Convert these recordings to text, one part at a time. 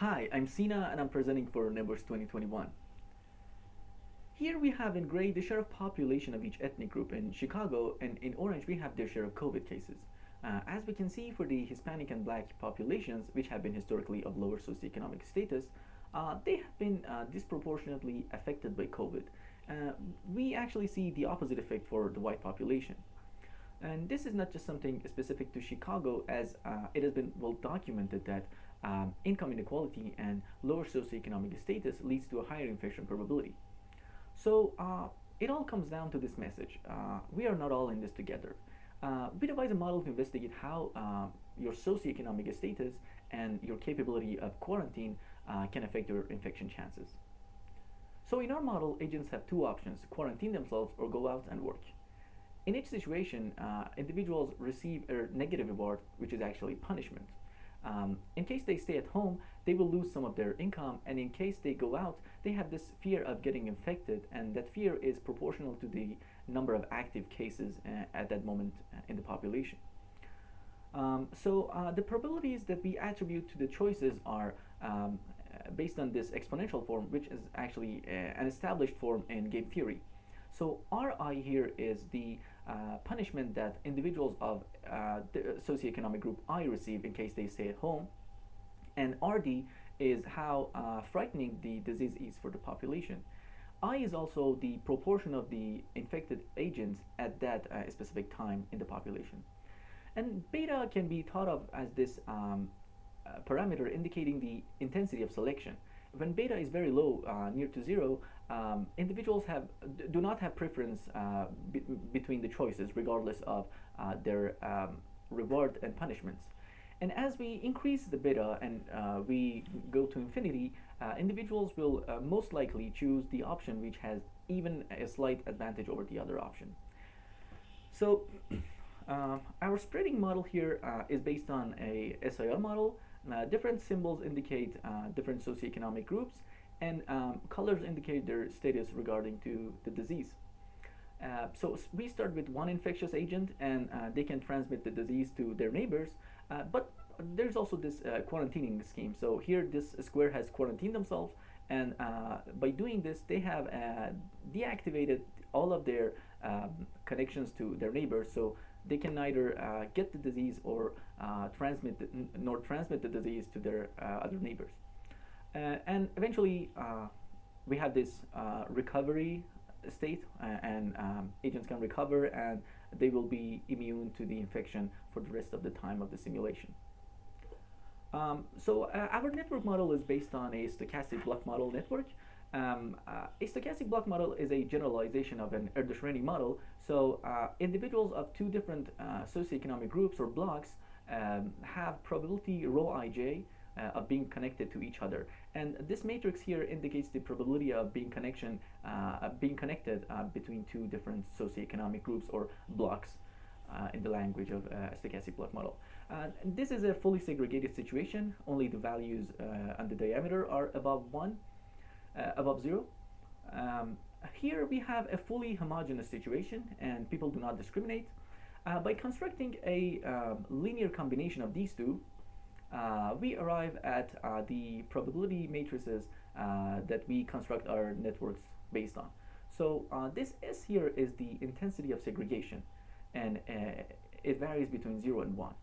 Hi, I'm Sina and I'm presenting for Numbers 2021. Here we have in gray the share of population of each ethnic group in Chicago, and in orange we have their share of COVID cases. As we can see, for the Hispanic and Black populations, which have been historically of lower socioeconomic status, they have been disproportionately affected by COVID. Uh, we actually see the opposite effect for the white population. And this is not just something specific to Chicago, as it has been well documented that income inequality and lower socioeconomic status leads to a higher infection probability. So it all comes down to this message. We are not all in this together. We devise a model to investigate how your socioeconomic status and your capability of quarantine can affect your infection chances. So in our model, agents have two options: quarantine themselves or go out and work. In each situation, individuals receive a negative reward, which is actually punishment. In case they stay at home, they will lose some of their income, and in case they go out, they have this fear of getting infected, and that fear is proportional to the number of active cases at that moment in the population. The probabilities that we attribute to the choices are based on this exponential form, which is actually an established form in game theory. So Ri here is the punishment that individuals of the socioeconomic group I receive in case they stay at home, and Rd is how frightening the disease is for the population. I is also the proportion of the infected agents at that specific time in the population. And beta can be thought of as this parameter indicating the intensity of selection. When beta is very low, near to zero, individuals do not have preference between the choices, regardless of their reward and punishments. And as we increase the beta and we go to infinity, individuals will most likely choose the option which has even a slight advantage over the other option. So our spreading model here is based on a SIR model. Different symbols indicate different socioeconomic groups, and colors indicate their status regarding to the disease. So we start with one infectious agent, and they can transmit the disease to their neighbors, but there's also this quarantining scheme. So here this square has quarantined themselves, and by doing this they have deactivated all of their connections to their neighbors, so they can neither get the disease or nor transmit the disease to their other neighbors. And eventually, we have this recovery state, and agents can recover and they will be immune to the infection for the rest of the time of the simulation. Our network model is based on a stochastic block model network. A stochastic block model is a generalization of an Erdős-Rényi model. So individuals of two different socioeconomic groups or blocks have probability rho ij of being connected to each other, and this matrix here indicates the probability of being connected between two different socioeconomic groups or blocks in the language of a stochastic block model. This is a fully segregated situation. Only the values on the diameter are above zero. Here we have a fully homogeneous situation, and people do not discriminate. By constructing a linear combination of these two, we arrive at the probability matrices that we construct our networks based on. So this S here is the intensity of segregation, and it varies between 0 and 1.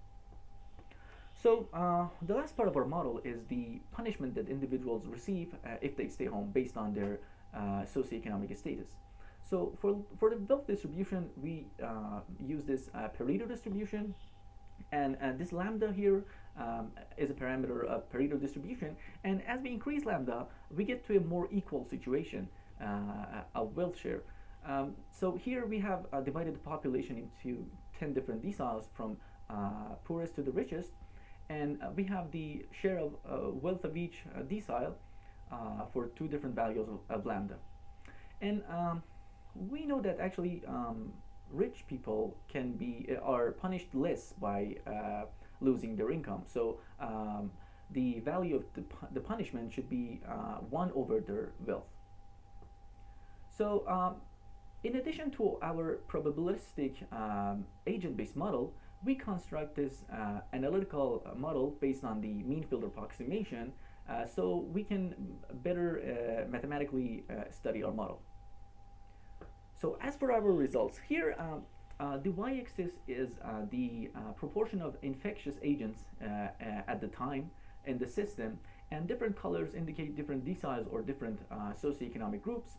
So the last part of our model is the punishment that individuals receive if they stay home based on their socioeconomic status. So for the wealth distribution, we use this Pareto distribution, and this lambda here is a parameter of Pareto distribution, and as we increase lambda, we get to a more equal situation of wealth share. So here we have divided the population into 10 different deciles from poorest to the richest, and we have the share of wealth of each decile for two different values of lambda. And we know that actually rich people are punished less by losing their income. So the value of the punishment should be 1 over their wealth. So in addition to our probabilistic agent-based model, we construct this analytical model based on the mean field approximation, so we can better mathematically study our model. So as for our results, here the y-axis is the proportion of infectious agents at the time in the system, and different colors indicate different deciles or different socioeconomic groups.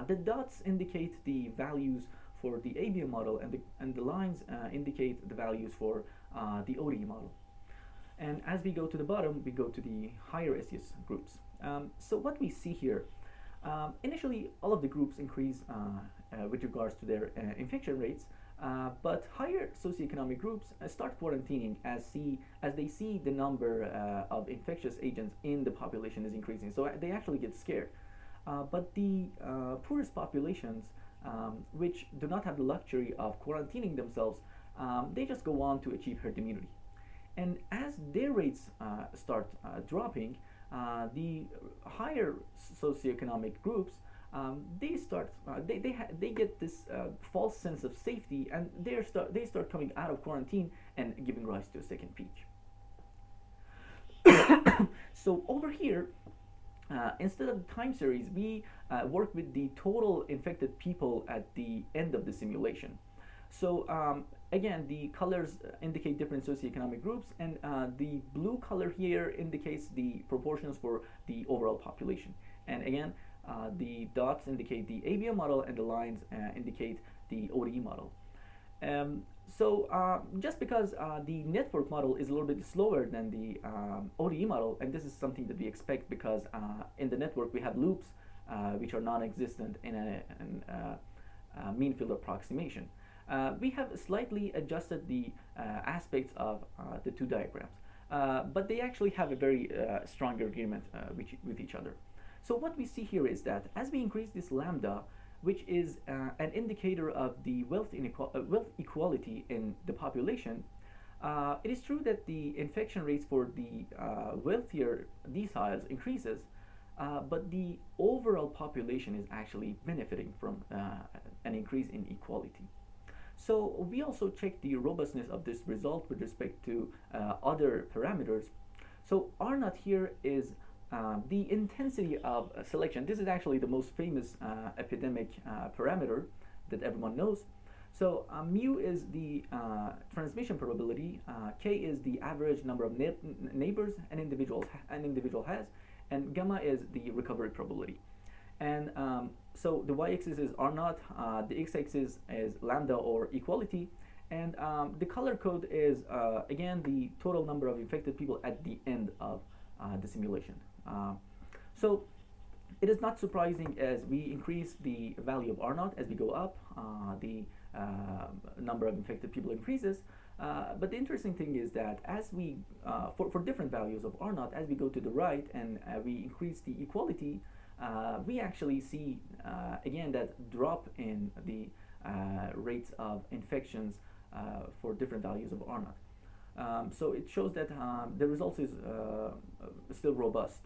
The dots indicate the values for the ABM model, and the lines indicate the values for the ODE model. And as we go to the bottom, we go to the higher SES groups. So what we see here, initially all of the groups increase with regards to their infection rates, but higher socioeconomic groups start quarantining as they see the number of infectious agents in the population is increasing. So they actually get scared. But the poorest populations, which do not have the luxury of quarantining themselves, they just go on to achieve herd immunity. And as their rates start dropping, the higher socioeconomic groups, they get this false sense of safety, and they start coming out of quarantine and giving rise to a second peak. So over here, instead of the time series, we work with the total infected people at the end of the simulation. So again, the colors indicate different socioeconomic groups, and the blue color here indicates the proportions for the overall population. And again, the dots indicate the ABM model, and the lines indicate the ODE model. Just because the network model is a little bit slower than the ODE model, and this is something that we expect because in the network we have loops which are non-existent in a mean field approximation. We have slightly adjusted the aspects of the two diagrams, but they actually have a very strong agreement with each other. So what we see here is that as we increase this lambda, which is an indicator of the wealth equality in the population, it is true that the infection rates for the wealthier deciles increases, but the overall population is actually benefiting from an increase in equality. So we also check the robustness of this result with respect to other parameters. So R naught here is the intensity of selection. This is actually the most famous epidemic parameter that everyone knows. So mu is the transmission probability, k is the average number of neighbors an individual has, and gamma is the recovery probability. And so the y-axis is R naught, the x-axis is lambda or equality, and the color code is again the total number of infected people at the end of the simulation. So it is not surprising as we increase the value of R naught as we go up, the number of infected people increases. But the interesting thing is that as we, for different values of R naught, as we go to the right and we increase the equality, we actually see again that drop in the rates of infections for different values of R naught. So it shows that the result is still robust.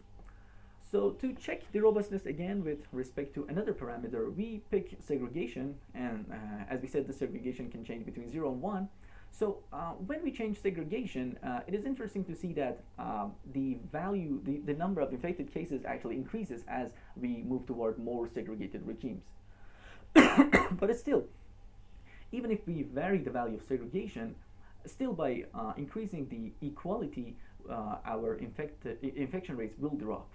So to check the robustness again with respect to another parameter, we pick segregation, and as we said, the segregation can change between 0 and 1. So when we change segregation, it is interesting to see that the value, the number of infected cases actually increases as we move toward more segregated regimes. But it's still, even if we vary the value of segregation, still by increasing the equality, our infection rates will drop.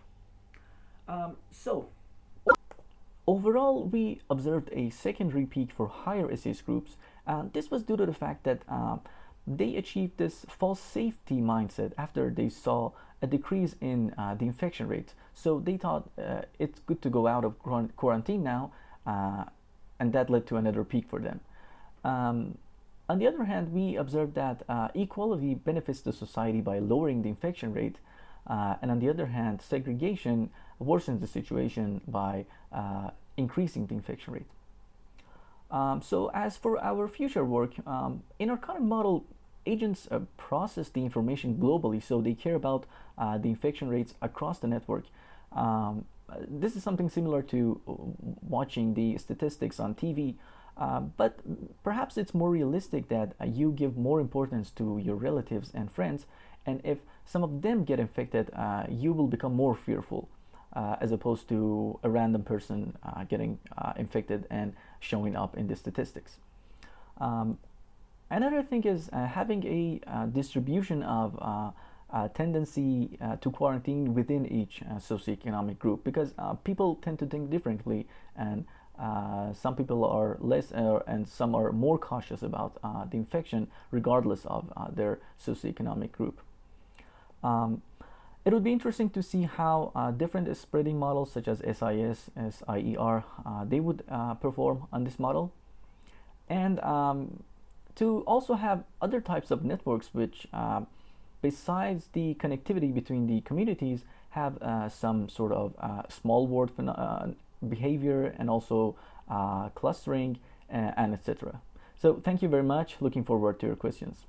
So overall, we observed a secondary peak for higher SES groups. This was due to the fact that they achieved this false safety mindset after they saw a decrease in the infection rate. So they thought it's good to go out of quarantine now, and that led to another peak for them. On the other hand, we observed that equality benefits the society by lowering the infection rate, and on the other hand, segregation worsens the situation by increasing the infection rate. So as for our future work, in our current model, agents process the information globally, so they care about the infection rates across the network. This is something similar to watching the statistics on TV. But perhaps it's more realistic that you give more importance to your relatives and friends, and if some of them get infected, you will become more fearful, as opposed to a random person getting infected and showing up in the statistics. Um, Another thing is having a distribution of tendency to quarantine within each socioeconomic group, because people tend to think differently, and some people are less and some are more cautious about the infection regardless of their socioeconomic group. Um, it would be interesting to see how different spreading models such as SIS, SIER, they would perform on this model, and to also have other types of networks which, besides the connectivity between the communities, have some sort of small world behavior, and also clustering, and etc. So thank you very much. Looking forward to your questions.